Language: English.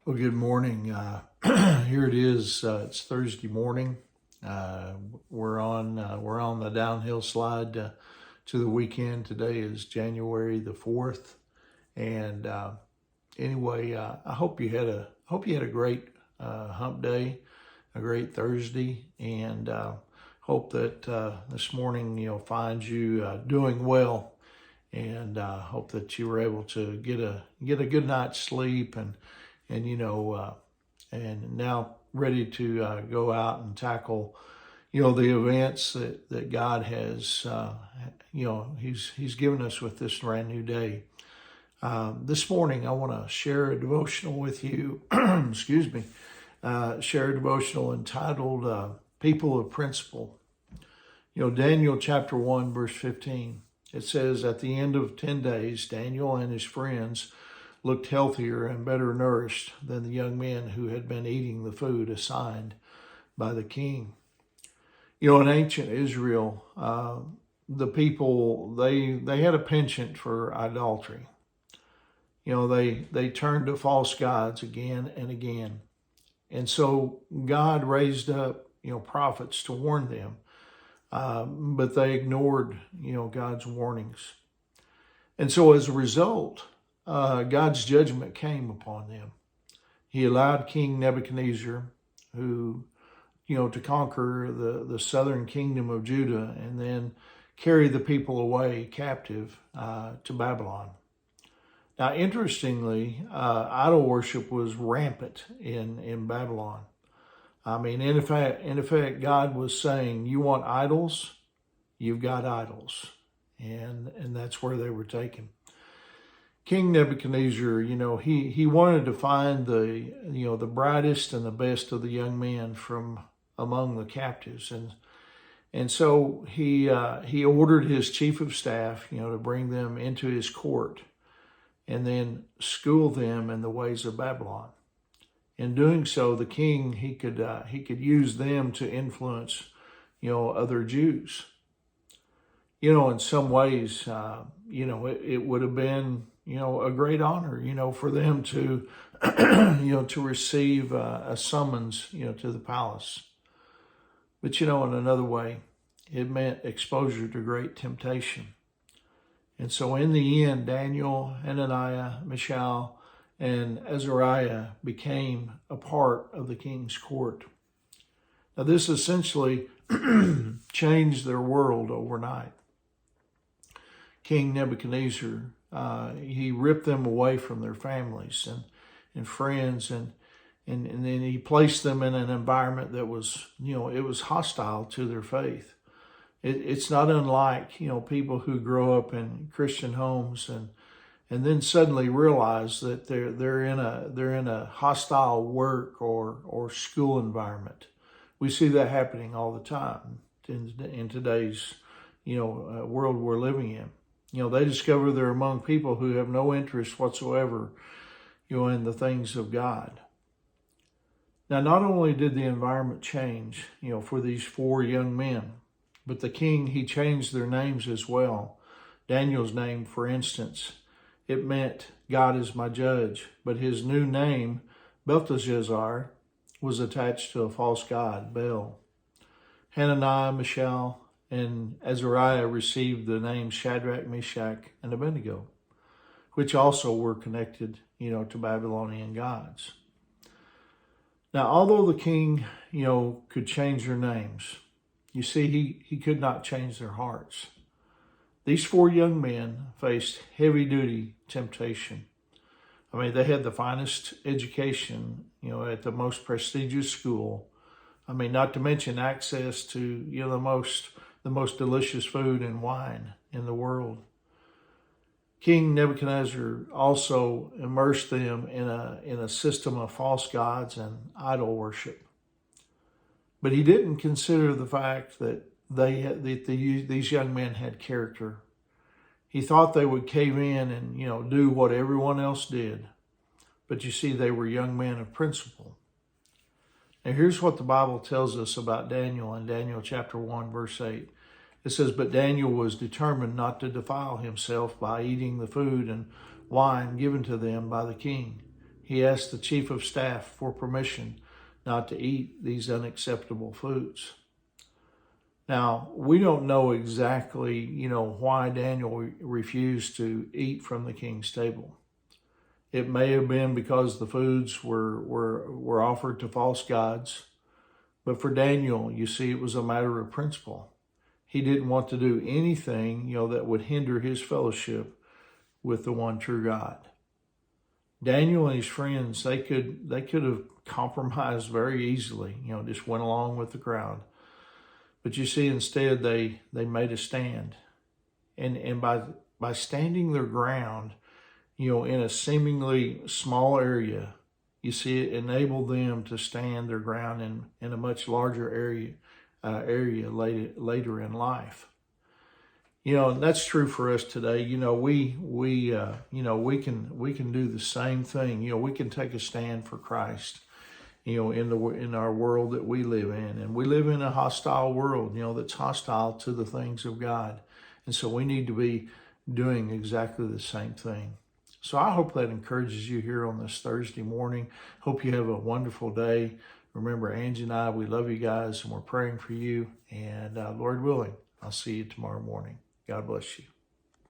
Well, good morning. Here it is. It's Thursday morning. We're on the downhill slide to the weekend. Today is January the 4th, and anyway, I hope you had a great hump day, a great Thursday, and hope that this morning finds you doing well, and hope that you were able to get a good night's sleep and now ready to go out and tackle, the events that God has, He's given us with this brand new day. This morning, I want to share a devotional with you. Excuse me. Share a devotional entitled "People of Principle." Daniel chapter 1, verse 15. It says, "At the end of 10 days, Daniel and his friends looked healthier and better nourished than the young men who had been eating the food assigned by the king." In ancient Israel, the people, they had a penchant for idolatry. They turned to false gods again and again. And so God raised up, prophets to warn them. But they ignored, God's warnings. And so as a result, God's judgment came upon them. He allowed King Nebuchadnezzar, to conquer the southern kingdom of Judah and then carry the people away captive to Babylon. Now, interestingly, idol worship was rampant in Babylon. In effect, God was saying, you want idols? You've got idols. And that's where they were taken. King Nebuchadnezzar, he wanted to find the brightest and the best of the young men from among the captives. And so he ordered his chief of staff, to bring them into his court and then school them in the ways of Babylon. In doing so, the king, he could use them to influence, other Jews. In some ways, it would have been, a great honor, for them to, to receive a summons, to the palace. But, in another way, it meant exposure to great temptation. And so in the end, Daniel, Hananiah, Mishael, and Azariah became a part of the king's court. Now, this essentially changed their world overnight. King Nebuchadnezzar, he ripped them away from their families and friends, and then he placed them in an environment that was, it was hostile to their faith. It's not unlike, people who grow up in Christian homes and then suddenly realize that they're in a hostile work or school environment. We see that happening all the time in today's, world we're living in. They discover they're among people who have no interest whatsoever, in the things of God. Now, not only did the environment change, for these four young men, but the king, he changed their names as well. Daniel's name, for instance, it meant God is my judge, but his new name, Belteshazzar, was attached to a false god, Baal. Hananiah, Mishael, and Azariah received the names Shadrach, Meshach, and Abednego, which also were connected, to Babylonian gods. Now, although the king, could change their names, you see, he could not change their hearts. These four young men faced heavy-duty temptation. They had the finest education, at the most prestigious school. Not to mention access to, the most delicious food and wine in the world. King Nebuchadnezzar also immersed them in a system of false gods and idol worship. But he didn't consider the fact that these young men had character. He thought they would cave in and, do what everyone else did. But you see, they were young men of principle. Now, here's what the Bible tells us about Daniel in Daniel chapter 1, verse 8. It says, "But Daniel was determined not to defile himself by eating the food and wine given to them by the king. He asked the chief of staff for permission not to eat these unacceptable foods. Now, we don't know exactly, why Daniel refused to eat from the king's table. It may have been because the foods were offered to false gods. But for Daniel, you see, it was a matter of principle. He didn't want to do anything, that would hinder his fellowship with the one true God. Daniel and his friends, they could have compromised very easily, just went along with the crowd. But you see, instead, they made a stand. And by standing their ground, in a seemingly small area, you see, it enabled them to stand their ground in a much larger area later in life. And that's true for us today. We can do the same thing. We can take a stand for Christ. In our world that we live in, and we live in a hostile world. That's hostile to the things of God, and so we need to be doing exactly the same thing. So I hope that encourages you here on this Thursday morning. Hope you have a wonderful day. Remember, Angie and I, we love you guys, and we're praying for you. And Lord willing, I'll see you tomorrow morning. God bless you.